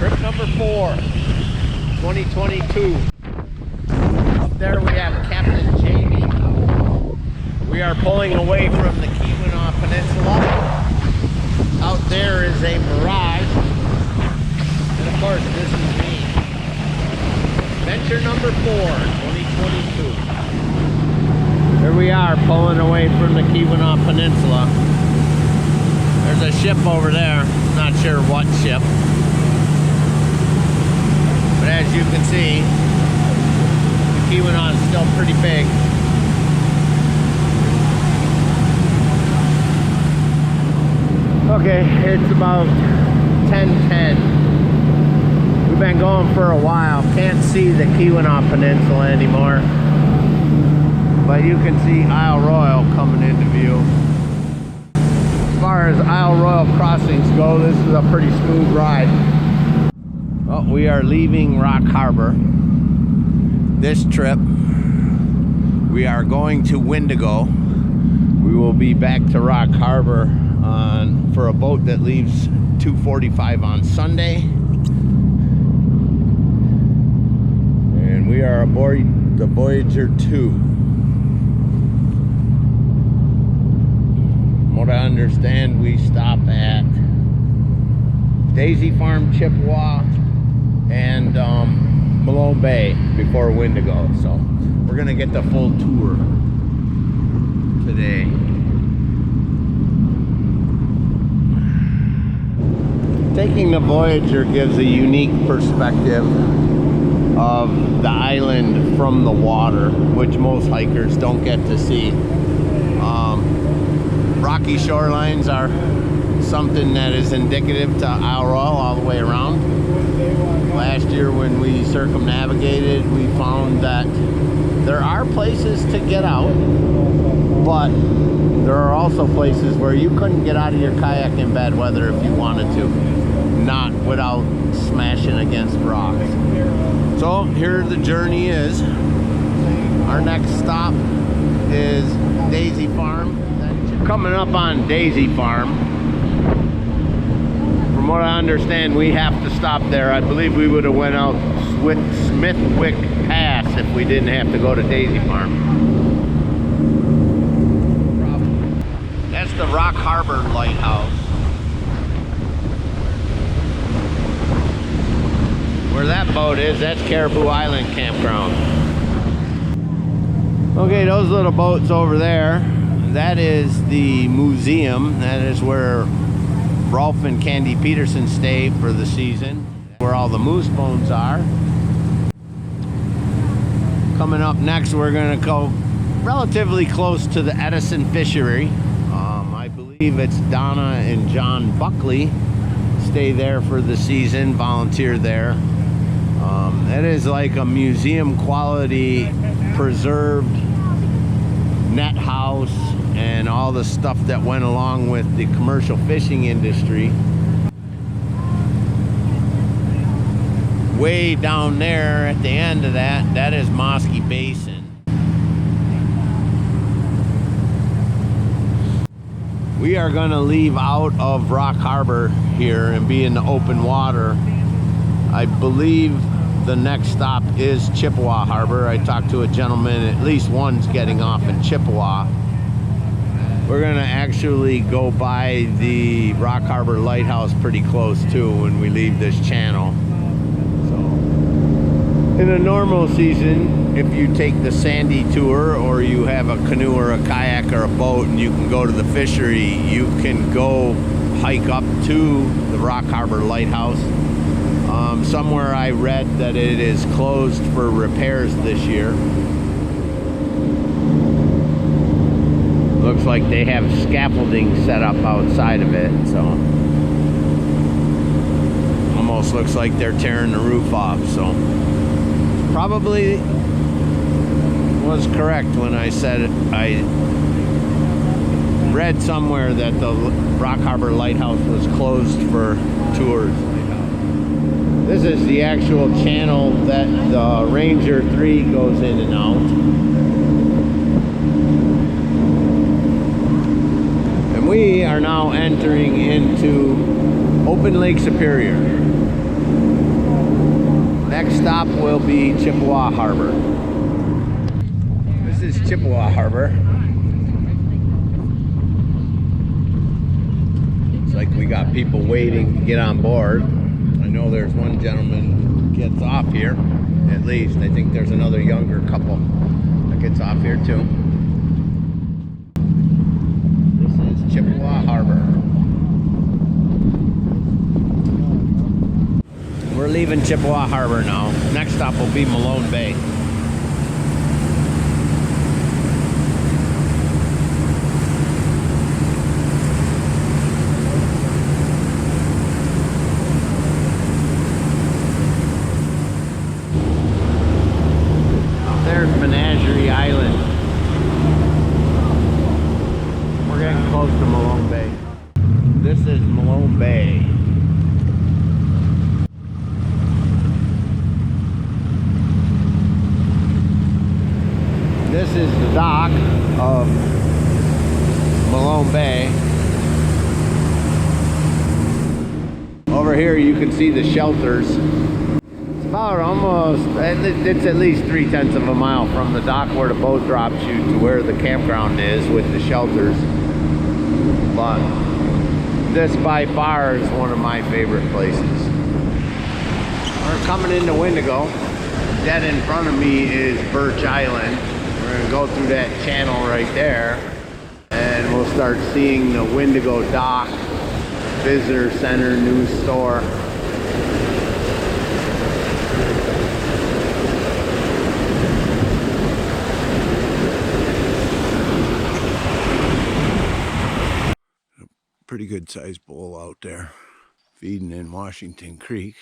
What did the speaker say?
Trip number 4, 2022. Up there we have Captain Jamie. We are pulling away from the Keweenaw Peninsula. Out there is a mirage. And of course, this is me. Venture number 4, 2022. Here we are pulling away from the Keweenaw Peninsula. There's a ship over there. Not sure what ship. But as you can see, the Keweenaw is still pretty big. Okay, it's about 10:10. We've been going for a while. Can't see the Keweenaw Peninsula anymore. But you can see Isle Royale coming into view. As far as Isle Royale crossings go, this is a pretty smooth ride. Well, we are leaving Rock Harbor. This trip, we are going to Windigo. We will be back to Rock Harbor for a boat that leaves 2:45 on Sunday. And we are aboard the Voyageur II. From what I understand, we stop at Daisy Farm, Chippewa, and Malone Bay before Windigo. So we're gonna get the full tour today. Taking the Voyageur gives a unique perspective of the island from the water, which most hikers don't get to see. Rocky shorelines are something that is indicative to Isle Royale all the way around. Last year when we circumnavigated, we found that there are places to get out, but there are also places where you couldn't get out of your kayak in bad weather if you wanted to, not without smashing against rocks. So here the journey is. Our next stop is Daisy Farm. Coming up on Daisy Farm. From what I understand, we have to stop there. I believe we would have went out Smithwick Pass if we didn't have to go to Daisy Farm. That's the Rock Harbor Lighthouse. Where that boat is, that's Caribou Island Campground. Okay, those little boats over there, that is the museum. That is where Rolf and Candy Peterson stay for the season, where all the moose bones are. Coming up next, we're gonna go relatively close to the Edison Fishery. I believe it's Donna and John Buckley stay there for the season, volunteer there. It is like a museum quality preserved net house and all the stuff that went along with the commercial fishing industry. Way down there at the end of that, that is Mosky Basin. We are gonna leave out of Rock Harbor here and be in the open water. I believe the next stop is Chippewa Harbor. I talked to a gentleman, at least one's getting off in Chippewa. We're gonna actually go by the Rock Harbor Lighthouse pretty close too when we leave this channel. So, in a normal season, if you take the Sandy tour or you have a canoe or a kayak or a boat and you can go to the fishery, you can go hike up to the Rock Harbor Lighthouse. Somewhere I read that it is closed for repairs this year. Looks like they have scaffolding set up outside of it, so almost looks like they're tearing the roof off. So probably was correct when I said it. I read somewhere that the Rock Harbor Lighthouse was closed for tours. This is the actual channel that the Ranger 3 goes in and out. And we are now entering into Open Lake Superior. Next stop will be Chippewa Harbor. This is Chippewa Harbor. It's like we got people waiting to get on board. I know there's one gentleman who gets off here, at least. I think there's another younger couple that gets off here too. This is Chippewa Harbor. We're leaving Chippewa Harbor now. Next stop will be Malone Bay. There's Menagerie Island. We're getting close to Malone Bay. This is Malone Bay. This is the dock of Malone Bay. Over here you can see the shelters. It's about almost, it's at least 3/10 of a mile from the dock where the boat drops you to where the campground is with the shelters. But this by far is one of my favorite places. We're coming into Windigo. Dead in front of me is Birch Island. We're going to go through that channel right there, and we'll start seeing the Windigo dock, visitor center, news store. A pretty good sized bull out there feeding in Washington Creek.